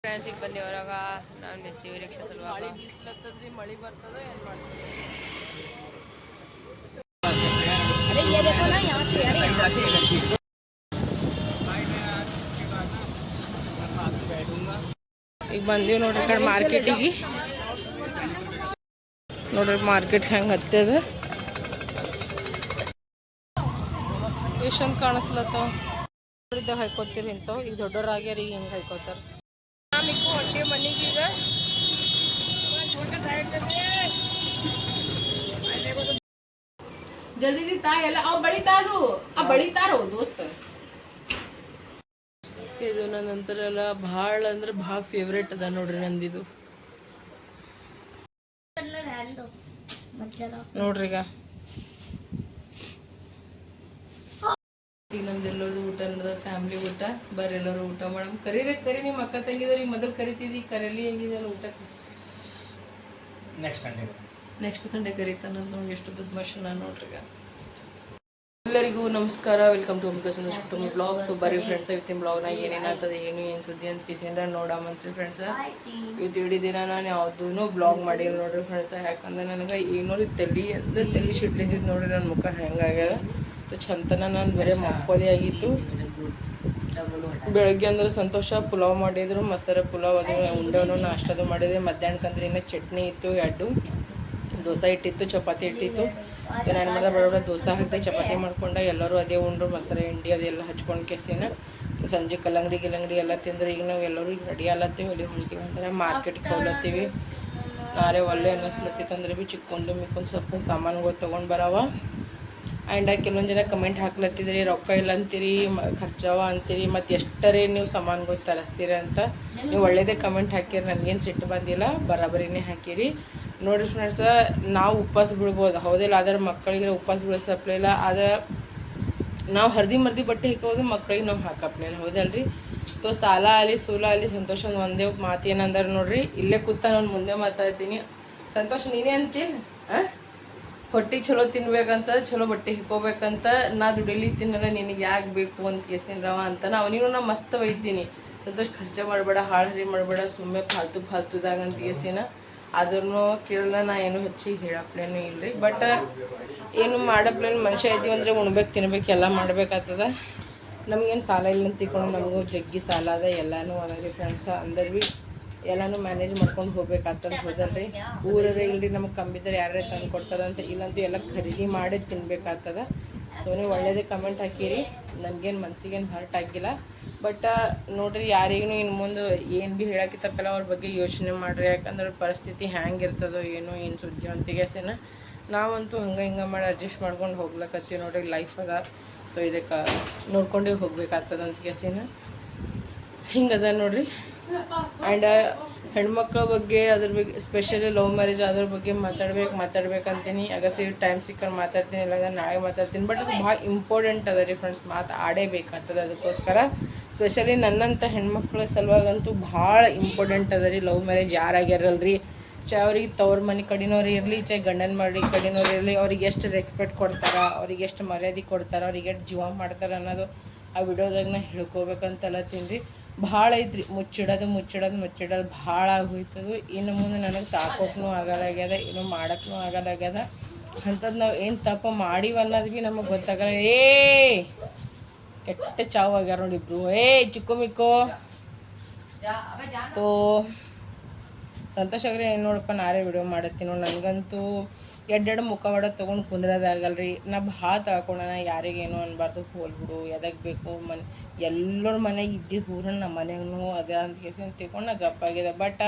ಫ್ರೆಂಡ್ಸಿಗೆ ಬಂದು ಹೊರಗ ನಾವು ನಿಂತೀವಿ ರಿಕ್ಷಾ ಸಲುವಾಗ. ಮಳೆ ಬೀಸ್ಲತ್ತದ್ರಿ, ಮಳೆ ಬರ್ತದ ಏನು ಮಾಡ್ತದೆ. ಈಗ ಬಂದೀವಿ ನೋಡ್ರಿ ಕಡೆ ಮಾರ್ಕೆಟಿಗೆ. ನೋಡ್ರಿ ಮಾರ್ಕೆಟ್ ಹೆಂಗೆ ಹತ್ತದ ಎಷ್ಟೊಂದು ಕಾಣಿಸ್ಲತ್ತವ. ಇದ್ದಾಗ ಹಾಕೋತೀರಿ ಇಂಥವು. ಈಗ ದೊಡ್ಡವ್ರಾಗ್ಯಾರ, ಈಗ ಹಿಂಗೆ ಹಾಕೋತಾರ. ನಮಗೂ ಹೊಟ್ಟೆ ಮನೆಗೆ ಈಗ ಜಲ್ದಿ ತಾ ಎಲ್ಲ ಅವ್ ಬಳಿತಾ ಅದು ಆ ಬಳಿತಾರೋ ದೋಸ್ತ. ಇದು ನನ್ನ ನಂತರ ಎಲ್ಲ ಭಾಳ ಅಂದ್ರೆ ಭಾಳ ಫೇವ್ರೇಟ್ ಅದ ನೋಡ್ರಿ ನಂದಿದು. ನೋಡ್ರಿ ಈಗ ನಮ್ದು ಎಲ್ಲರದು ಊಟ ಅನ್ನೋದ ಫ್ಯಾಮಿಲಿ ಊಟ. ಬರ್ರಿ ಎಲ್ಲರೂ ಊಟ ಮಾಡಮ್. ಕರೀರಿ ನಿಮ್ಮ ಅಕ್ಕ ತಂಗಿದವ್ರಿಗೆ ಮೊದಲು ಕರಿತಿದ್ದಿ, ಕರೀಲಿ ಹೇಗಿದೆಯಲ್ಲ ಊಟಕ್ಕೆ. ನೆಕ್ಸ್ಟ್ ಸಂಡೇ ಕರೀತಾನಂತ ನೋಡಿ. ಎಷ್ಟು ಬದ್ಮಾಶ್ ನಾನು ನೋಡ್ರಿ. ಎಲ್ಲರಿಗೂ ನಮಸ್ಕಾರ, welcome to to blog. So ಬರ್ರಿ ಫ್ರೆಂಡ್ಸ್, ಇವತ್ತಿನ ಬ್ಲಾಗ್ನ ಏನೇನಾಗ್ತದೆ, ಏನು ಸುದ್ದಿ ಅಂತ ಕಿಸಿಂದ ನೋಡಾಮಂತ್ರಿ ಫ್ರೆಂಡ್ಸ್. ಇವತ್ತು ಇಡೀ ದಿನ ನಾನು ಯಾವುದೂ ಬ್ಲಾಗ್ ಮಾಡಿಲ್ಲ ನೋಡ್ರಿ ಫ್ರೆಂಡ್ಸ್. ಯಾಕಂದ್ರೆ ನನಗೆ ಏನೋ ತಲೆ ಶಿಡ್ಲಿದ್ದು ನೋಡ್ರಿ. ನನ್ನ ಮುಖ ಹೆಂಗಾಗ್ಯದ ಚಂತನ ನಾನು ಬೇರೆ ಮಕ್ಕೋದೇ ಆಗಿತ್ತು. ಬೆಳಗ್ಗೆ ಅಂದ್ರೆ ಸಂತೋಷ ಪುಲಾವ್ ಮಾಡಿದ್ರು, ಮಸಾಲೆ ಪುಲಾವ್ ಅದು ಉಂಡವನು ನಾಷ್ಟದು ಮಾಡಿದ್ವಿ. ಮಧ್ಯಾಹ್ನಕ್ಕಂದ್ರೆ ಇನ್ನೂ ಚಟ್ನಿ ಇತ್ತು, 2 ದೋಸೆ ಇಟ್ಟಿತ್ತು, ಚಪಾತಿ ಇಟ್ಟಿತ್ತು. ನಾನು ಮಾಡಿದ ಬಡ ದೋಸೆ ಹಾಕಿದೆ, ಚಪಾತಿ ಮಾಡ್ಕೊಂಡೆ. ಎಲ್ಲರೂ ಅದೇ ಉಂಡ್ರು, ಮಸಾಲೆ ಹಿಂಡಿ ಅದೆಲ್ಲ ಹಚ್ಕೊಂಡು ಕೆಸಿನ ಸಂಜೆ ಕಲ್ಲಂಗಡಿ ಎಲ್ಲ ತಿಂದ್ರೆ. ಈಗ ನಾವು ಎಲ್ಲರೂ ಈಗ ರೆಡಿ ಆಲತ್ತೀವಿ, ಅಲ್ಲಿ ಹೊಂಟೀವಿ ಅಂದ್ರೆ ಮಾರ್ಕೆಟ್ಗೆ ಹೋಗ್ಲತ್ತೀವಿ. ನಾರೇ ಒಳ್ಳೆ ಅನ್ನಿಸ್ಲತ್ತಿತ್ತಂದ್ರೆ ಭೀ ಚಿಕ್ಕೊಂಡು ಮಿಕ್ಕೊಂಡು ಸ್ವಲ್ಪ ಸಾಮಾನುಗಳು ತೊಗೊಂಡು ಬರವ. ಆ್ಯಂಡ್ ಕೆಲವೊಂದು ಜನ ಕಮೆಂಟ್ ಹಾಕ್ಲತ್ತಿದ್ರಿ, ರೊಕ್ಕ ಇಲ್ಲ ಅಂತೀರಿ, ಖರ್ಚವ ಅಂತೀರಿ, ಮತ್ತು ಎಷ್ಟರೇ ನೀವು ಸಾಮಾನುಗಳು ತರಿಸ್ತೀರಿ ಅಂತ. ನೀವು ಒಳ್ಳೇದೇ ಕಮೆಂಟ್ ಹಾಕಿರಿ, ನನಗೇನು ಸಿಟ್ಟು ಬಂದಿಲ್ಲ, ಬರಾಬರಿನೇ ಹಾಕಿರಿ. ನೋಡಿರಿ ಫ್ರೆಂಡ್ಸ, ನಾವು ಉಪವಾಸ ಬಿಡ್ಬೋದು ಹೌದಿಲ್ಲ, ಆದರೆ ಮಕ್ಕಳಿಗೆ ಉಪವಾಸ ಬಿಡಿಸಪ್ಲಿಲ್ಲ. ಆದರೆ ನಾವು ಮರ್ದಿ ಬಟ್ಟೆ ಹಾಕೋದು ಮಕ್ಕಳಿಗೆ ನಾವು ಹಾಕಪ್ಲಿಲ್ಲ, ಹೌದಲ್ರಿ. ತೋ ಸಾಲ ಆಗಲಿ ಸೂಲ ಆಗಲಿ ಸಂತೋಷ ಒಂದೇ ಮಾತು ಏನಂದ್ರೆ ನೋಡ್ರಿ, ಇಲ್ಲೇ ಕೂತ ನಾನು ಮುಂದೆ ಮಾತಾಡ್ತೀನಿ. ಸಂತೋಷ ನೀನೇ ಅಂತೀನಿ, ಹೊಟ್ಟೆಗೆ ಚಲೋ ತಿನ್ಬೇಕಂತ, ಚಲೋ ಬಟ್ಟೆ ಹಿಕ್ಕೋಬೇಕಂತ, ನಾ ದುಡಿಲಿ ತಿನ್ನಲ್ಲ, ನಿನಗೆ ಯಾಕೆ ಬೇಕು ಅಂತ ಕೇಸಿನ್ರವ ಅಂತ ಅವನಿಗೂ ನಾ ಮಸ್ತ್ ಒಯ್ತೀನಿ. ಸಂತೋಷ ಖರ್ಚ ಮಾಡಬೇಡ, ಹಾಳು ಮಾಡಬೇಡ, ಸುಮ್ಮನೆ ಫಾಲ್ತುದಾಗ ಅಂತ ಕೇಸಿನ. ಅದನ್ನು ಕೇಳಲ್ಲ, ನಾ ಏನು ಹೆಚ್ಚಿಗೆ ಹೇಳಪ್ಲೇನು ಇಲ್ಲರಿ. ಬಟ್ ಏನು ಮಾಡಪ್ಲೇನು, ಮನುಷ್ಯ ಇದ್ದೀವಿ ಅಂದರೆ ಉಣ್ಬೇಕು ತಿನ್ಬೇಕು ಎಲ್ಲ ಮಾಡ್ಬೇಕಾಗ್ತದ. ನಮಗೇನು ಸಾಲ ಇಲ್ಲ ಅಂತ ತಿಳ್ಕೊಂಡು, ನಮಗೂ ಜಗ್ಗಿ ಸಾಲ ಅದ, ಎಲ್ಲನೂ ಅದಾರಿ ಫ್ರೆಂಡ್ಸ್. ಅಂದ್ರೆ ಭೀ ಎಲ್ಲನೂ ಮ್ಯಾನೇಜ್ ಮಾಡ್ಕೊಂಡು ಹೋಗ್ಬೇಕಾಗ್ತದೆ, ಹೌದಲ್ರಿ. ಊರೇ ಇಲ್ರಿ, ನಮಗೆ ಕಂಬಿದ್ರೆ ಯಾರೇ ತಂದು ಕೊಡ್ತಾರಂತ, ಇಲ್ಲಂತೂ ಎಲ್ಲ ಖರೀದಿ ಮಾಡಿ ತಿನ್ಬೇಕಾಗ್ತದ. ಸೊ ನೀವು ಒಳ್ಳೇದೇ ಕಮೆಂಟ್ ಹಾಕಿರಿ, ನನಗೇನು ಮನ್ಸಿಗೇನು ಹರ್ಟ್ ಆಗಿಲ್ಲ. ಬಟ್ ನೋಡ್ರಿ, ಯಾರಿಗೂ ಇನ್ನು ಮುಂದೆ ಏನು ಭೀ ಹೇಳಕ್ಕಿತ್ತಪ್ಪಲ್ಲ ಅವ್ರ ಬಗ್ಗೆ ಯೋಚನೆ ಮಾಡಿರಿ. ಯಾಕಂದ್ರೆ ಪರಿಸ್ಥಿತಿ ಹ್ಯಾಂಗಿರ್ತದೋ ಏನೋ ಏನು ಸುದ್ದಿ ಅಂತಿಗೆಸಿನ ನಾವಂತೂ ಹಿಂಗೆ ಮಾಡಿ ಅಡ್ಜಸ್ಟ್ ಮಾಡ್ಕೊಂಡು ಹೋಗ್ಲಕತ್ತೀವಿ ನೋಡ್ರಿ. ಲೈಫ್ ಅದ, ಸೊ ಇದಕ್ಕೆ ನೋಡ್ಕೊಂಡೇ ಹೋಗ್ಬೇಕಾಗ್ತದೆ ಅಂತಿಗೆಸಿನ ಹಿಂಗದ ನೋಡ್ರಿ. ಆ್ಯಂಡ್ ಹೆಣ್ಮಕ್ಳ ಬಗ್ಗೆ ಅದ್ರ ಬಗ್ಗೆ ಸ್ಪೆಷಲಿ ಲವ್ ಮ್ಯಾರೇಜ್ ಅದ್ರ ಬಗ್ಗೆ ಮಾತಾಡ್ಬೇಕಂತೀನಿ. ಅಗರ್ ಟೈಮ್ ಸಿಕ್ಕರೆ ಮಾತಾಡ್ತೀನಿ, ಇಲ್ಲ ನಾಳೆ ಮಾತಾಡ್ತೀನಿ. ಬಟ್ ಅದು ಭಾಳ ಇಂಪಾರ್ಟೆಂಟ್ ಅದ ರೀ ಫ್ರೆಂಡ್ಸ್, ಆಡೇಬೇಕಾಗ್ತದೆ. ಅದಕ್ಕೋಸ್ಕರ ಸ್ಪೆಷಲಿ ನನ್ನಂಥ ಹೆಣ್ಮಕ್ಳ ಸಲುವಾಗಂತೂ ಭಾಳ ಇಂಪಾರ್ಟೆಂಟ್ ಅದ ರೀ ಲವ್ ಮ್ಯಾರೇಜ್. ಯಾರಾಗ್ಯಾರಲ್ರಿ, ಅವ್ರಿಗೆ ತವ್ರ ಮನೆ ಕಡಿನವ್ರು ಇರಲಿ, ಗಂಡನ ಮನೆ ಕಡಿನವ್ರು ಇರಲಿ, ಅವ್ರಿಗೆ ಎಷ್ಟು ರೆಸ್ಪೆಕ್ಟ್ ಕೊಡ್ತಾರೆ, ಅವ್ರಿಗೆ ಎಷ್ಟು ಮರ್ಯಾದೆ ಕೊಡ್ತಾರೆ, ಅವ್ರಿಗೆ ಎಷ್ಟು ಜೀವ ಮಾಡ್ತಾರೆ ಅನ್ನೋದು ಆ ವಿಡಿಯೋದಾಗ ನಾ ಹೇಳ್ಕೋಬೇಕಂತಲ್ಲ ತಿನ್ರಿ. ಭಾಳ ಐತ್ರಿ, ಮುಚ್ಚಿಡೋದು ಭಾಳ ಆಗೋಯ್ತದು. ಇನ್ನು ಮುಂದೆ ನನಗೆ ತಾಕೋಕ್ಕೂ ಆಗಲಾಗ್ಯದ, ಏನು ಮಾಡೋಕ್ಕೂ ಆಗಲಾಗ್ಯದ. ಅಂಥದ್ದು ನಾವು ಏನು ತಪ್ಪು ಮಾಡೀವಿ ಅನ್ನೋದು ಭೀ ನಮಗೆ ಗೊತ್ತಾಗಲ್ಲ. ಕೆಟ್ಟ ಚಾವು ಆಗ್ಯಾರ ನೋಡಿಬ್ರು. ಚಿಕ್ಕು ಮಿಕ್ಕು ತೋ ಸಂತೋಷ ಆಗ್ರಿ. ಏನು ನೋಡಪ್ಪ, ನಾರೇ ವಿಡಿಯೋ ಮಾಡತ್ತೀನಿ ನೋಡಿ. ನನಗಂತೂ ಎಡ್ಡೆರಡು ಮುಖ ಹೊಡೆದು ತೊಗೊಂಡು ಕುಂದ್ರೋದಾಗಲ್ರಿ. ನಾ ಭಾಳ ತಗೊಳ್ಳೋಣ, ಯಾರಿಗೇನು ಅನ್ಬಾರ್ದು, ಹೋಲ್ಬಿಡು, ಎದಕ್ಕೆ ಬೇಕು ಎಲ್ಲರ ಮನೆಗೆ ಇದ್ದಿದ್ದು ಹೂರನ್ನ ನಮ್ಮ ಮನೆಗೂ ಅದೇ ಅಂತ ಕೇಸಿ ತಿಳ್ಕೊಂಡು ನಾ ಗಪ್ಪಾಗಿದೆ. ಬಟ್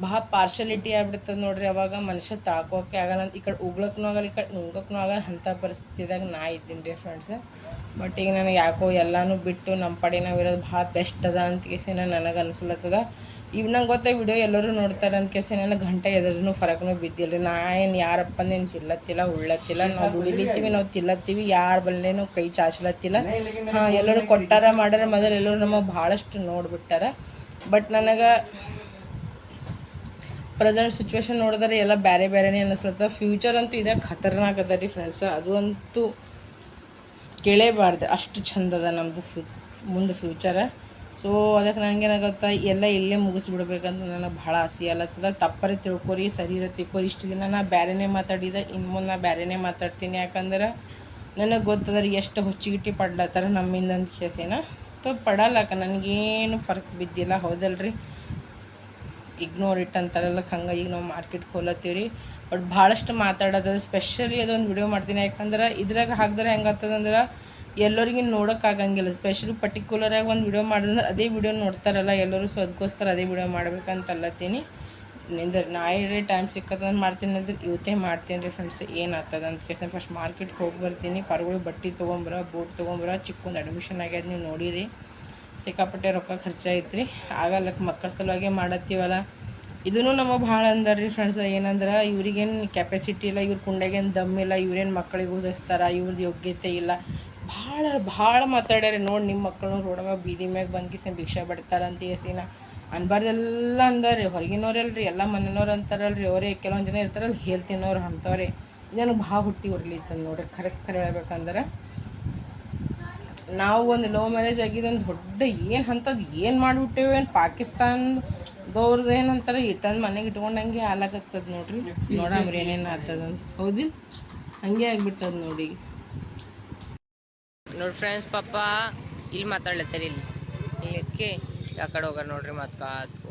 ಭಾಳ ಪಾರ್ಶಲಿಟಿ ಆಗ್ಬಿಡ್ತದೆ ನೋಡ್ರಿ. ಅವಾಗ ಮನುಷ್ಯ ತಾಕೋಕೆ ಆಗಲ್ಲ, ಈ ಕಡೆ ಉಗ್ಳಕ್ಕೂ ಆಗಲ್ಲ, ಈ ಕಡೆ ನುಂಗಕ್ಕೂ ಆಗಲ್ಲ. ಅಂಥ ಪರಿಸ್ಥಿತಿದಾಗ ನಾ ಇದ್ದೀನಿ ರೀ ಫ್ರೆಂಡ್ಸ್. ಬಟ್ ಈಗ ನನಗೆ ಯಾಕೋ ಎಲ್ಲನೂ ಬಿಟ್ಟು ನಮ್ಮ ಪಡೆ ನಾವು ಇರೋದು ಭಾಳ ಬೆಸ್ಟ್ ಅದ ಅಂತ ಕೇಸಿ ನನಗೆ ಅನಿಸ್ಲತ್ತದ. ಇವ್ ನಂಗೆ ಗೊತ್ತಾ, ವಿಡಿಯೋ ಎಲ್ಲರೂ ನೋಡ್ತಾರೆ ಅಂತ ಕೇಸಿ ನನಗೆ ಗಂಟೆ ಎದ್ರೂ ಫರಕ್ನೂ ಬಿದ್ದಿಲ್ಲ ರೀ. ನಾ ಏನು ಯಾರಪ್ಪಂದೇನು ತಿಲ್ಲತ್ತಿಲ್ಲ, ಉಳ್ಳತ್ತಿಲ್ಲ. ನಾವು ದುಡಿಲಿತ್ತೀವಿ, ನಾವು ತಿಲ್ಲತ್ತೀವಿ, ಯಾರ ಬಲ್ಲೇನು ಕೈ ಚಾಚ್ಲತ್ತಿಲ್ಲ. ಎಲ್ಲರೂ ಕೊಟ್ಟಾರ ಮಾಡ್ಯಾರ, ಮೊದಲು ಎಲ್ಲರೂ ನಮಗೆ ಭಾಳಷ್ಟು ನೋಡ್ಬಿಟ್ಟಾರ. ಬಟ್ ನನಗೆ ಪ್ರೆಸೆಂಟ್ ಸಿಚುವೇಶನ್ ನೋಡಿದ್ರೆ ಎಲ್ಲ ಬೇರೆನೇ ಅನ್ನಿಸ್ಲತ್ತ. ಫ್ಯೂಚರ್ ಅಂತೂ ಇದೆ ಖತರ್ನಾಕ್ ಅದ ರೀ ಫ್ರೆಂಡ್ಸ್. ಅದು ಅಂತೂ ಕೇಳೇಬಾರ್ದು, ಅಷ್ಟು ಚಂದ ಅದ ನಮ್ಮದು ಮುಂದೆ ಫ್ಯೂಚರ. ಸೊ ಅದಕ್ಕೆ ನನಗೇನಾಗುತ್ತಾ ಎಲ್ಲ ಇಲ್ಲೇ ಮುಗಿಸ್ಬಿಡ್ಬೇಕಂತ ನನಗೆ ಭಾಳ ಆಸೆ ಅಲ್ಲತ್ತದ. ತಪ್ಪರೆ ತಿಳ್ಕೊರಿ, ಸರಿ ತಿಳ್ಕೊರಿ. ಇಷ್ಟು ದಿನ ನಾ ಬೇರೆನೇ ಮಾತಾಡಿದೆ, ಇನ್ನು ಮುಂದೆ ನಾ ಬೇರೆನೇ ಮಾತಾಡ್ತೀನಿ. ಯಾಕಂದ್ರೆ ನನಗೆ ಗೊತ್ತದ ರೀ ಎಷ್ಟು ಹುಚ್ಚಿಗಿಟ್ಟಿ ಪಡ್ಲತ್ತಾರ ನಮ್ಮಿಂದ ಅಂತ ಕೇಸಿನ. ಪಡಲ್ಲಕ್ಕ ನನಗೇನು ಫರ್ಕ್ ಬಿದ್ದಿಲ್ಲ, ಹೌದಲ್ರಿ. ಇಗ್ನೋರ್ ಇಟ್ ಅಂತಾರಲ್ಲ, ಹಂಗೆ ಈಗ ನಾವು ಮಾರ್ಕೆಟ್ಗೆ ಹೋಲತ್ತೀವಿ ರೀ. ಬಟ್ ಭಾಳಷ್ಟು ಮಾತಾಡೋದು, ಸ್ಪೆಷಲಿ ಅದೊಂದು ವಿಡಿಯೋ ಮಾಡ್ತೀನಿ. ಯಾಕಂದ್ರೆ ಇದ್ರಾಗ ಹಾಕಿದ್ರೆ ಹೆಂಗಾಗ್ತದಂದ್ರೆ ಎಲ್ಲರಿಗೂ ನೋಡೋಕ್ಕಾಗಂಗಿಲ್ಲ. ಸ್ಪೆಷಲಿ ಪರ್ಟಿಕ್ಯುಲರಾಗಿ ಒಂದು ವಿಡಿಯೋ ಮಾಡಿದ್ರೆ ಅದೇ ವಿಡಿಯೋ ನೋಡ್ತಾರಲ್ಲ ಎಲ್ಲರೂ. ಸೊ ಅದಕ್ಕೋಸ್ಕರ ಅದೇ ವಿಡಿಯೋ ಮಾಡ್ಬೇಕಂತಲ್ಲತ್ತೀನಿ. ನಿಂದ್ರೆ ನಾಳೆ ಟೈಮ್ ಸಿಕ್ಕತ್ತಂದು ಮಾಡ್ತೀನಿ ಅಂದ್ರೆ ಇವತ್ತೇ ಮಾಡ್ತೀನಿ ರೀ ಫ್ರೆಂಡ್ಸ್. ಏನು ಆಗ್ತದೆ ಅಂತ ಕೇಸ ಫಸ್ಟ್ ಮಾರ್ಕೆಟ್ಗೆ ಹೋಗಿ ಬರ್ತೀನಿ. ಪರ್ಗಳು ಬಟ್ಟೆ ತೊಗೊಂಬರ, ಬೂಟ್ ತೊಗೊಂಬರ. ಚಿಕ್ಕೊಂದು ಅಡ್ಮಿಷನ್ ಆಗ್ಯದ, ನೀವು ನೋಡಿರಿ. ಸಿಕ್ಕಾಪಟ್ಟೆ ರೊಕ್ಕ ಖರ್ಚಾಯ್ತು ರೀ. ಆಗಲ್ಲಕ್ಕೆ ಮಕ್ಕಳ ಸಲುವಾಗೆ ಮಾಡತ್ತೀವಲ್ಲ. ಇದೂ ನಮಗೆ ಭಾಳ ಅಂದಾರ ರೀ ಫ್ರೆಂಡ್ಸ್. ಏನಂದ್ರೆ ಇವ್ರಿಗೇನು ಕೆಪಾಸಿಟಿ ಇಲ್ಲ, ಇವ್ರ ಕುಂಡೆಗೇನು ದಮ್ಮಿಲ್ಲ, ಇವ್ರೇನು ಮಕ್ಕಳಿಗೆ ಓದಿಸ್ತಾರೆ, ಇವ್ರದ್ದು ಯೋಗ್ಯತೆ ಇಲ್ಲ. ಭಾಳ ಮಾತಾಡ್ಯಾರ. ನೋಡಿ ನಿಮ್ಮ ಮಕ್ಕಳು ರೋಡ್ ಮ್ಯಾಗ ಬೀದಿ ಮ್ಯಾಗ ಬಂದ್ಕಿಸಿ ಭಿಕ್ಷೆ ಬಿಡ್ತಾರಂತ ಎಸಿನ ಅನ್ಬಾರ್ದೆಲ್ಲ ಅಂದಾರೆ. ಹೊರಗಿನವ್ರಲ್ರಿ, ಎಲ್ಲ ಮನೆಯವ್ರು ಅಂತಾರಲ್ರಿ. ಅವರೇ ಕೆಲವೊಂದು ಜನ ಇರ್ತಾರಲ್ಲ ಹೇಳ್ತಿನ್ನೋರು ಅಂಥವ್ರೆ. ನನಗೆ ಭಾಳ ಹುಟ್ಟಿ ಉರ್ಲಿತ್ತಂದು ನೋಡ್ರಿ. ಕರೆಕ್ಟ್ ಹೇಳ್ಬೇಕಂದ್ರೆ ನಾವು ಒಂದು ಲವ್ ಮ್ಯಾರೇಜ್ ಆಗಿದೆ ಒಂದು ದೊಡ್ಡ ಏನು ಅಂಥದ್ದು ಏನು ಮಾಡಿಬಿಟ್ಟೇವೆ. ಏನು ಪಾಕಿಸ್ತಾನದವ್ರದ್ದು ಏನಂತಾರೆ ಇಟ್ಟಂದು ಮನೆಗೆ ಇಟ್ಕೊಂಡಂಗೆ ಹಾಲಾಗತ್ತದ ನೋಡ್ರಿ. ನೋಡಮ್ರಿ ಏನೇನು ಆಗ್ತದಂತ. ಹೌದು, ಹಂಗೆ ಆಗಿಬಿಟ್ಟದ ನೋಡಿ. ನೋಡಿ ಫ್ರೆಂಡ್ಸ್, ಪಾಪ ಇಲ್ಲಿ ಮಾತಾಡ್ಲತ್ತಾರೆ. ಇಲ್ಲಕ್ಕೆ ಆ ಕಡೆ ಹೋಗಾರ ನೋಡ್ರಿ. ಮತ್ತೆ ಕಾತ್ಕು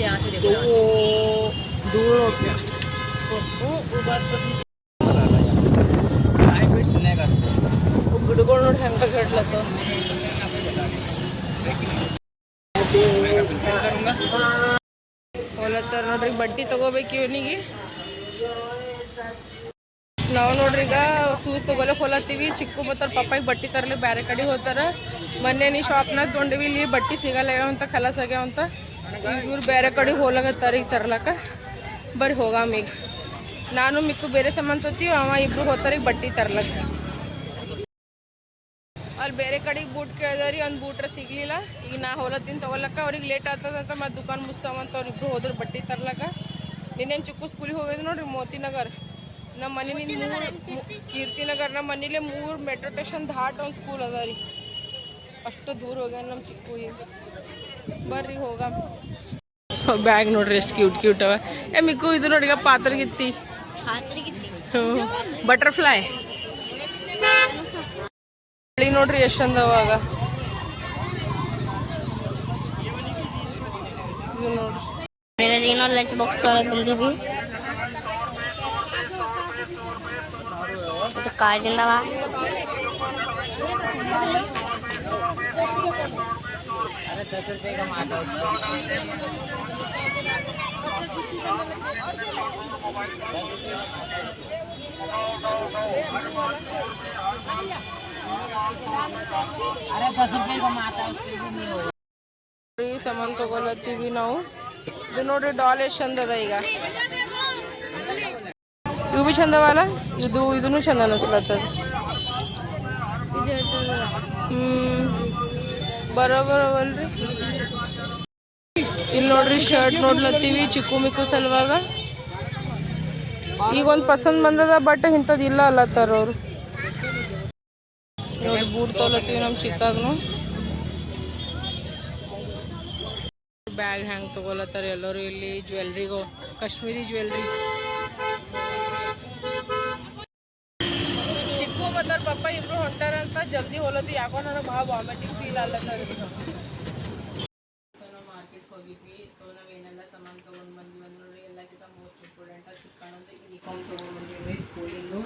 यहाँ से देखो दूर ಗಿಡಗಳು ನೋಡಿ ಹೆಂಗೆ ಕಟ್ಲತ್ತ. ಹೊಲತ್ತಾರ ನೋಡ್ರಿ. ಬಟ್ಟೆ ತೊಗೋಬೇಕು ಇವನಿಗೆ. ನಾವು ನೋಡ್ರಿ ಈಗ ಶೂಸ್ ತೊಗೊಳಕ್ಕೆ ಹೊಲತ್ತೀವಿ. ಚಿಕ್ಕು ಮತ್ತು ಪಪ್ಪಾಯಿಗೆ ಬಟ್ಟೆ ತರಲಿ ಬೇರೆ ಕಡೆ ಹೋಗ್ತಾರ. ಮೊನ್ನೆ ನೀ ಶಾಪ್ನಾಗ ತೊಗೊಂಡಿವಿ, ಇಲ್ಲಿ ಬಟ್ಟೆ ಸಿಗಲ್ಲ ಅಂತ, ಖಲಾಸ್ ಆಗ್ಯಾವಂತ. ಇವ್ರು ಬೇರೆ ಕಡೆ ಹೋಲಾಗತ್ತಾರ ಈಗ ತರ್ಲಕ್ಕ. ಬರ್ರಿ ಹೋಗಾಮ ಈಗ. ನಾನು ಮಿಕ್ಕು ಬೇರೆ ಸಾಮಾನು ತೊತ್ತೀವಿ, ಅವ ಇಬ್ರು ಹೋಗ್ತಾರೆ ಈಗ ಬಟ್ಟೆ ತರ್ಲಕ್ಕ. ಅಲ್ಲಿ ಬೇರೆ ಕಡೆಗೆ ಬೂಟ್ ಕೇಳಿದವ್ರಿ, ಒಂದು ಬೂಟ್ರ ಸಿಗಲಿಲ್ಲ. ಈಗ ನಾ ಹೊಲತ್ತಿನ ತೊಗೊಳಕ್ಕ ಅವ್ರಿಗೆ ಲೇಟ್ ಆಗ್ತದಂತ ಮತ್ತೆ ದುಕಾನ್ ಮುಚ್ತಾವಂತ ಅವ್ರಿಬ್ರು ಹೋದ್ರು ಬಟ್ಟೆ ತರ್ಲಕ್ಕ. ನಿನ್ನೇನು ಚಿಕ್ಕು ಸ್ಕೂಲಿಗೆ ಹೋಗಿದ್ದು ನೋಡ್ರಿ ಮೋತಿನಗರ್. ನಮ್ಮ ಮನೇಲಿಂದ ಕೀರ್ತಿನಗರ್. ನಮ್ಮ ಮನೇಲಿ 3 ಮೆಟ್ರೋ ಸ್ಟೇಷನ್ ದಾಟ್ ಒಂದು ಸ್ಕೂಲ್ ಅದ ರೀ. ಅಷ್ಟು ದೂರ ಹೋಗ್ಯಾನ ನಮ್ಮ ಚಿಕ್ಕು. ಈಗ ಬರ್ರಿ ಹೋಗಾಮ. ಬ್ಯಾಗ್ ನೋಡ್ರಿ ಎಷ್ಟು ಕ್ಯೂಟ್ ಕ್ಯೂಟ್ ಅವ. ಮಿಕ್ಕು ಇದು ನೋಡಿ ಈಗ ಪಾತ್ರಗಿತ್ತಿ, ಬಟರ್ಫ್ಲೈ ನೋಡ್ರಿ ಎಷ್ಟು ಅಂದವಾಗ. ಇದು ನೋಡ್ರಿ ಲಂಚ್ ಬಾಕ್ಸ್ ತೊಗೊಳಕ್ ಬಂದೀವಿ. ಇದು ಕಾಜಿಂದವ. ಸಾಮಾನು ತಗೊಳತ್ತೀವಿ ನಾವು. ಇದು ನೋಡ್ರಿ ಡಾಲ್ ಎಷ್ಟು ಚಂದದ. ಈಗ ಇವು ಭೀ ಚಂದವಲ್ಲ. ಇದೂ ಚಂದ ಅನಿಸ್ಲತ್ತದ. ಬರೋಬರವಲ್ರಿ. ಇಲ್ಲಿ ನೋಡ್ರಿ ಶರ್ಟ್ ನೋಡ್ಲತ್ತೀವಿ ಚಿಕ್ಕು ಮಿಕ್ಕು ಸಲುವಾಗ. ಈಗ ಒಂದು ಪಸಂದ್ ಬಂದದ, ಬಟ್ ಇಂಥದ್ದು ಇಲ್ಲ ಅಲ್ಲತ್ತಾರ ಅವರು. ನೋಡಿ ಬೂಟ್ ತೊಗೊಳತ್ತೀವಿ ನಮ್ಮ ಚಿಕ್ಕಾಗ್ನು. ಬ್ಯಾಗ್ ಹ್ಯಾಂಗೆ ತೊಗೊಳತ್ತಾರ ಎಲ್ಲರೂ ಇಲ್ಲಿ. ಜ್ಯುವೆಲ್ರಿಗೂ ಕಾಶ್ಮೀರಿ ಜ್ಯುವೆಲ್ರಿ. ಚಿಕ್ಕು ಮತ್ತು ಅವ್ರ ಪಪ್ಪ ಇಬ್ರು ಹೊಂಟಾರಂತ ಜಲ್ದಿ ಹೋಲತ್ತಿ. ಯಾಕೋ ನನಗೆ ಭಾಳ ವಾಮಿಟಿಂಗ್ ಫೀಲ್ ಆಗ್ಲತ್ತದ. ನಾವು ಮಾರ್ಕೆಟ್ಗೆ ಹೋಗಿದ್ವಿ. ನಾವೇನೆಲ್ಲ ಸಾಮಾನು ತೊಗೊಂಡು ಬಂದ್ವಿ ನೋಡ್ರಿ. ಎಲ್ಲಕ್ಕಿಂತ ಮೋಸ್ಟ್ ಇಂಪಾರ್ಟೆಂಟ್ ಚಿಕ್ಕಣ್ಣಂದು ಯೂನಿಫಾರ್ಮ್ ತೊಗೊಂಡ್ಬಂದಿವಿ ಸ್ಕೂಲಿಂದು.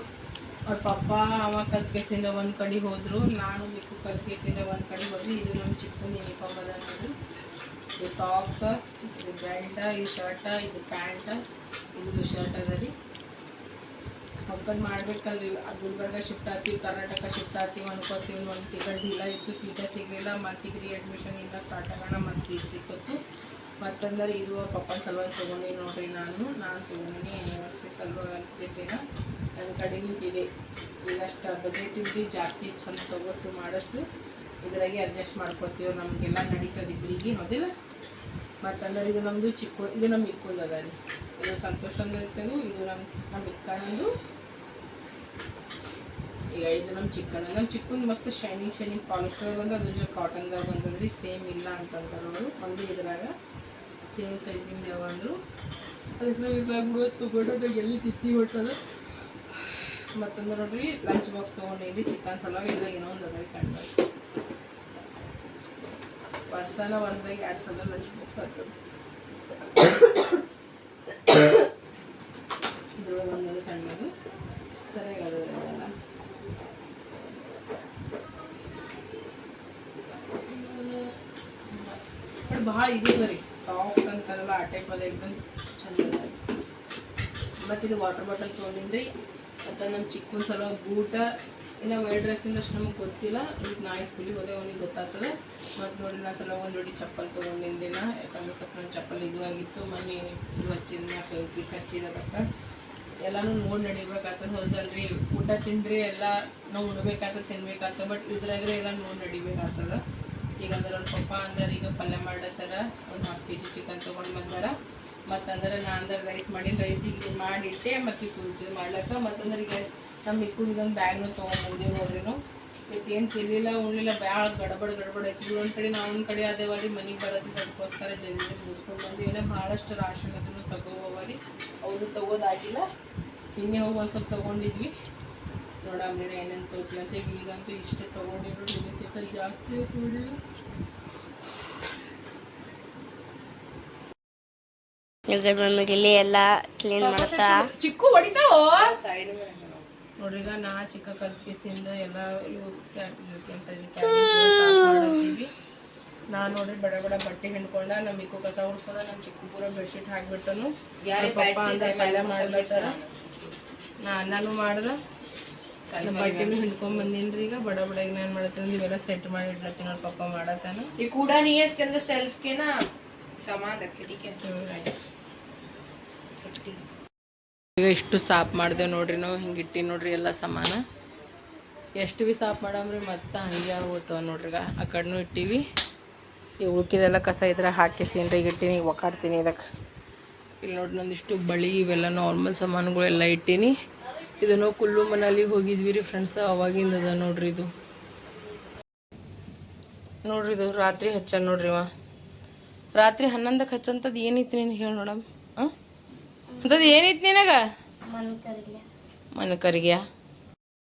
ಅವ್ರ ಪಪ್ಪ ಅವ ಕಲ್ಕೇಸಿಂದ ಒಂದು ಕಡೆ ಹೋದ್ರು, ನಾನು ಮಿಕ್ಕು ಕಲ್ಕೇಸಿಂದ ಒಂದು ಕಡೆ ಹೋದ್ವಿ. ಇದು ನಮ್ಮ ಚಿಕ್ಕನ ಯೂನಿಫಾರ್ಮ್ ಅದ ನೋಡ್ರಿ. ಇದು ಸಾಕ್ಸ್, ಇದು ಬೆಲ್ಟ, ಇದು ಶರ್ಟ, ಇದು ಪ್ಯಾಂಟ, ಇದು ಶರ್ಟ್ ಅದ ರೀ. ಮಕ್ಕಳು ಮಾಡ್ಬೇಕಲ್ರಿ. ಗುಲ್ಬರ್ಗ ಶಿಫ್ಟ್ ಆಗ್ತೀವಿ, ಕರ್ನಾಟಕ ಶಿಫ್ಟ್ ಆಗ್ತೀವಿ ಅನ್ಕೋತೀವಿ. ಒಂದು ಟಿಕೆಟ್ ಇಲ್ಲ ಇತ್ತು, ಸೀಟೇ ಸಿಗಲಿಲ್ಲ. ಮತ್ತು ಈಗ ಅಡ್ಮಿಷನ್ ಇಲ್ಲ ಸ್ಟಾರ್ಟ್ ಆಗೋಣ, ಮತ್ತು ಸೀಟ್ ಸಿಕ್ಕಿತ್ತು. ಮತ್ತಂದ್ರೆ ಇದು ಪಪ್ಪನ ಸಲುವಾಗಿ ತೊಗೊಂಡು ನೋಡ್ರಿ. ನಾನು ತೊಗೊಂಡಿನಿ ಯೂನಿವರ್ಸಿಟಿ ಸಲುವಾಗಿ ಕೇಸಿನ ನನ್ನ ಕಡೆ ನಿಂತಿದೆ. ಈಗ ಅಷ್ಟು ಬಜೆಟ್ ಇದ್ರಿ, ಜಾಸ್ತಿ ಚಂದ ತೊಗೊಟ್ಟು ಮಾಡಷ್ಟು ಇದ್ರಾಗೆ ಅಡ್ಜಸ್ಟ್ ಮಾಡ್ಕೊತೀವಿ. ನಮಗೆಲ್ಲ ನಡೀತದೆ ಇಬ್ಬರಿಗೆ, ಹೌದಿಲ್ಲ. ಮತ್ತಂದ್ರೆ ಇದು ನಮ್ಮದು ಇದು ನಮ್ಮ ಇಕ್ಕೋದು ಅದ ರೀ. ಇದು ಸಂತೋಷ ಅಂದ್ರೆ ಇರ್ತದೆ, ಇದು ನಮ್ಮ ಇಕ್ಕಣ್ಣಂದು. ಈಗ ಇದು ನಮ್ಮ ಚಿಕ್ಕಂದು ಮಸ್ತ್ ಶೈನಿಂಗ್ ಪಾಲಿಸ್ಟರ್ ಬಂದು ಅದ್ರ ಜೊತೆ ಕಾಟನ್ದಾಗ ಬಂದದ್ರಿ. ಸೇಮ್ ಇಲ್ಲ ಅಂತಂತಾರೆ ಅವರು, ಒಂದು ಇದ್ರಾಗ ಸೇಮ್ ಸೈಜಿಂದ ಯಾವ ಅಂದರು. ಅದಕ್ಕೆ ನಾವು ಇದ್ರಾಗ ಬಿಡೋದು ತೊಗೊಂಡೋದು ಎಲ್ಲಿ ತಿತ್ತಿ ಹೊಟ್ಟದ. ಮತ್ತಂದ್ರೆ ನೋಡ್ರಿ ಲಂಚ್ ಬಾಕ್ಸ್ ತೊಗೊಂಡಿರಿ ಚಿಕನ್ ಸಲುವಾಗಿ. ಇದ್ರಾಗ ಏನೋ ಒಂದು ಅದ ಸಣ್ಣ ವರ್ಷದಾಗ 2 ಸಲ ಲಂಚ್ ಬಾಕ್ಸ್ ಆಗ್ತದೆ. ಇದ್ರೊಳಗೆ ಒಂದೆಲ್ಲ ಸಣ್ಣದು ಸರಿಯಾಗಿ ಅದಲ್ಲ. ಬಟ್ ಭಾಳ ಇದು ರೀ, ಸಾಫ್ಟ್ ಅಂತಾರಲ್ಲ ಆ ಟೈಪ್ ಅದ, ಎಕ್ದಮ್ ಚಂದ ಅದ. ಮತ್ತು ಇದು ವಾಟರ್ ಬಾಟಲ್ ತೊಗೊಂಡಿದ್ರಿ. ಮತ್ತು ನಮ್ಮ ಚಿಕ್ಕನ ಸಲ ಬೂಟ ಇನ್ನು ವೈಟ್ ಡ್ರೆಸ್ಸಿಂದ ಅಷ್ಟು ನಮಗೆ ಗೊತ್ತಿಲ್ಲ. ಇದಕ್ಕೆ ನಾಳೆ ಸ್ಕೂಲಿಗೆ ಹೋದೆ ಅವ್ನಿಗೆ ಗೊತ್ತಾಗ್ತದೆ. ಮತ್ತು ನೋಡಿ ನಾನು ಸಲ ಒಂದು ಜೋಡಿ ಚಪ್ಪಲ್ ತೊಗೊಂಡಿದ್ದಿನ, ಯಾಕಂದ್ರೆ ಸ್ವಲ್ಪ ನನ್ನ ಚಪ್ಪಲ್ ಇದು ಆಗಿತ್ತು. ಮನೆ ಇದು ಹಚ್ಚಿದ ಫೇವ್ರಿಕ್ ಹಚ್ಚಿದಕ್ಕೆ ಎಲ್ಲನೂ ನೋಡಿ ನಡಿಬೇಕಾಗ್ತದೆ. ಹೌದಲ್ರಿ, ಊಟ ತಿಂದ್ರಿ ಎಲ್ಲ ನಾವು ಉಣ್ಬೇಕಾಗ್ತದೆ, ತಿನ್ಬೇಕಾಗ್ತದೆ. ಬಟ್ ಇದ್ರಾಗ್ರೆ ಎಲ್ಲ ನೋಡಿ ನಡಿಬೇಕಾಗ್ತದೆ. ಈಗ ಅಂದ್ರೆ ಅವ್ರ ಪಪ್ಪ ಅಂದ್ರೆ ಈಗ ಪಲ್ಯ ಮಾಡತ್ತಾರ, ಒಂದು 1/2 kg ಚಿಕನ್ ತೊಗೊಂಡು ಬಂದಾರ. ಮತ್ತಂದ್ರೆ ನಾನು ಅಂದ್ರೆ ರೈಸ್ ರೈಸಿಗೆ ಇದು ಮಾಡಿಟ್ಟೆ ಮತ್ತು ಇದು ಮಾಡ್ಲಕ್ಕ. ಮತ್ತಂದ್ರೆ ಈಗ ನಮ್ಮ ಮಿಕ್ಕಿಗೆ ಇದೊಂದು ಬ್ಯಾಗ್ನು ತೊಗೊಂಡ್ಬಂದೀವಿ ನೋಡ್ರಿ. ನಾವು ಇವತ್ತೇನು ತಿನ್ನಲಿಲ್ಲ ಉಣ್ಲಿಲ್ಲ, ಭಾಳ ಗಡಬಡ ಐತಿ. ಒಂದು ಕಡೆ ನಾವು ಒಂದು ಕಡೆ ಅದೇವರಿ ಮನೆಗೆ ಬರೋದು, ಅದಕ್ಕೋಸ್ಕರ ಜಲ್ದಿ ಮುಗಿಸ್ಕೊಂಡು ಬಂದು ಏನೋ ಭಾಳಷ್ಟು ರಾಶನ್ ಅದನ್ನು ತಗೋವರಿ. ಅವರು ತಗೋದಾಗಿಲ್ಲ, ನಿನ್ನೆ ಹೋಗಿ ಒಂದು ಸ್ವಲ್ಪ ತೊಗೊಂಡಿದ್ವಿ. ನೋಡಮ್ರಿ ಏನೇನು ತೊಗೋತೀವಿ ಅಂತ. ಈಗಂತೂ ಇಷ್ಟೇ ತೊಗೊಂಡಿದ್ರು, ಇದಕ್ಕಿಂತ ಜಾಸ್ತಿ ತೊಗೊಂಡಿಲ್ಲ. ಈಗ ಮಮ್ಮಿಗೆ ಇಲ್ಲಿ ಎಲ್ಲ ಕ್ಲೀನ್ ಮಾಡ್ತಾ ಚಿಕ್ಕು ಹೊಡಿತಾವ ನೋಡ್ರಿ. ಈಗ ನಾ ಚಿಕ್ಕ ಕಲ್ಪಿಸಿಂದ ಎಲ್ಲ ಇವು ಮಾಡ್ತೀವಿ. ನಾನು ನೋಡ್ರಿ ಬಡ ಬಟ್ಟೆ ಹಿಂಡ್ಕೊಂಡ, ನಮ್ಮ ಮಿಕ್ಕು ಕಸ ಹುಡ್ಕೊಂಡ, ನಮ್ಮ ಚಿಕ್ಕ ಪೂರ ಬೆಡ್ಶೀಟ್ ಹಾಕ್ಬಿಟ್ಟನು. ಪಪ್ಪ ಅಂದ್ರೆ ಪಲ್ಯ ಮಾಡ್ಬೇಕಾರ ನಾ ಅನ್ನನೂ ಮಾಡ್ದೆ, ಬಟ್ಟೆನೂ ಹಿಂಡ್ಕೊಂಡ್ ಬಂದೀನಿ. ಈಗ ಬಡ ಈಗ ನಾನು ಮಾಡತ್ತೀನಿ, ಇವೆಲ್ಲ ಸೆಟ್ ಮಾಡಿ ಇಡ್ಲತ್ತೀನಿ. ಅವ್ರ ಪಪ್ಪ ಮಾಡತ್ತಾನ. ये कूड़ा नहीं है इसके अंदर, सेल्स के ना सामान रखे, ठीक है। ಈಗ ಇಷ್ಟು ಸಾಫ್ ಮಾಡಿದೆ ನೋಡ್ರಿ. ನಾವು ಹಿಂಗೆ ಇಟ್ಟು ನೋಡ್ರಿ ಎಲ್ಲ ಸಾಮಾನು. ಎಷ್ಟು ಭೀ ಸಾಫ್ ಮಾಡಮ್ರಿ ಮತ್ತೆ ಹಂಗೆ ಹೋಗ್ತಾವ ನೋಡ್ರಿ. ಈಗ ಆ ಕಡೆನೂ ಇಟ್ಟೀವಿ. ಈಗ ಉಳ್ಕಿದೆಲ್ಲ ಕಸ ಇದ್ರೆ ಹಾಕಿ ಸೀನ್ರಿಗೆ ಇಟ್ಟೀನಿ. ಈಗ ಒಕ್ಕಾಡ್ತೀನಿ ಇದಕ್ಕೆ. ಇಲ್ಲಿ ನೋಡ್ರಿ ನಂದಿಷ್ಟು ಬಳಿ ಇವೆಲ್ಲ ನಾರ್ಮಲ್ ಸಾಮಾನುಗಳೆಲ್ಲ ಇಟ್ಟೀನಿ. ಇದನ್ನು ಕುಲ್ಲು ಮನಾಲಿಗೆ ಹೋಗಿದ್ವಿ ರೀ ಫ್ರೆಂಡ್ಸ್, ಅವಾಗಿಂದ ಅದ ನೋಡ್ರಿ. ಇದು ನೋಡ್ರಿ, ಇದು ರಾತ್ರಿ ಹಚ್ಚ ನೋಡ್ರಿ. ರಾತ್ರಿ 11ಕ್ಕೆ ಹಚ್ಚಂತದ್ದು ಏನೈತಿ ನೀನು ಹೇಳಿ ನೋಡಮ್. ಅಂತದ್ದು ಏನೈತಿ ನಿನಗ? ಮನಕರಿಗ್ಯಾ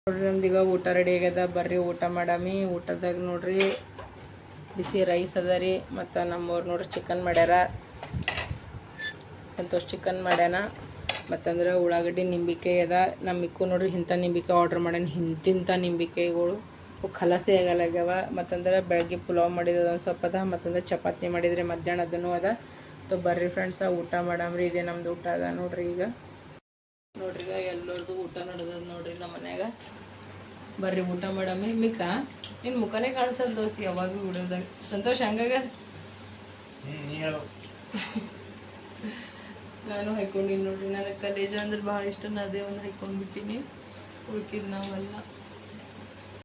ನೋಡ್ರಿ. ನಮ್ದೀಗ ಊಟ ರೆಡಿ ಆಗ್ಯದ, ಬರ್ರಿ ಊಟ ಮಾಡಾಮಿ. ಊಟದಾಗ ನೋಡ್ರಿ ಬಿಸಿ ರೈಸ್ ಅದ ರೀ. ಮತ್ತು ನಮ್ಮವ್ರು ನೋಡ್ರಿ ಚಿಕನ್ ಮಾಡ್ಯಾರ, ಸಂತೋಷ್ ಚಿಕನ್ ಮಾಡ್ಯಾನ. ಮತ್ತಂದ್ರೆ ಉಳ್ಳಾಗಡ್ಡಿ ನಿಂಬಿಕಾಯಿ ಅದ. ನಮ್ಮ ಮಿಕ್ಕು ನೋಡ್ರಿ ಇಂಥ ನಿಂಬಿಕಾಯಿ ಆರ್ಡ್ರ್ ಮಾಡ್ಯಾನ. ಇಂತಿಂಥ ನಿಂಬಿಕಾಯಿಗಳು ಖಲಾಸೆ ಆಗಲ್ಲಾಗ್ಯಾವ. ಮತ್ತಂದ್ರೆ ಬೆಳಗ್ಗೆ ಪುಲಾವ್ ಮಾಡಿದ ಒಂದು ಸ್ವಲ್ಪ ಅದ. ಮತ್ತಂದ್ರೆ ಚಪಾತಿ ಮಾಡಿದರೆ ಮಧ್ಯಾಹ್ನ ಅದನ್ನು ಅದ. ಬರ್ರಿ ಫ್ರೆಂಡ್ಸ ಊಟ ಮಾಡಾಮ್ರಿ. ಇದೇ ನಮ್ದು ಊಟ ಅದ ನೋಡ್ರಿ. ಈಗ ನೋಡ್ರಿ ಈಗ ಎಲ್ಲರದು ಊಟ ನಡೆದದ ನೋಡ್ರಿ ನಮ್ಮ ಮನ್ಯಾಗ. ಬರ್ರಿ ಊಟ ಮಾಡಾಮಿ. ಮಿಕ್ಕ ನಿನ್ನ ಮುಖನೇ ಕಾಣಿಸಲ್ಲ ದೋಸ್ತಿ ಯಾವಾಗೂ ವಿಡಿಯೋದಾಗ. ಸಂತೋಷ ಹಂಗಾಗ ನಾನು ಹಾಯ್ಕೊಂಡಿನಿ ನೋಡ್ರಿ. ನನಗೆ ಕಲೇಜ ಅಂದ್ರೆ ಭಾಳ ಇಷ್ಟ, ಅದೇ ಒಂದು ಹಾಯ್ಕೊಂಡ್ಬಿಟ್ಟಿನಿ. ಉಳ್ಕಿದ್ ನಾವೆಲ್ಲ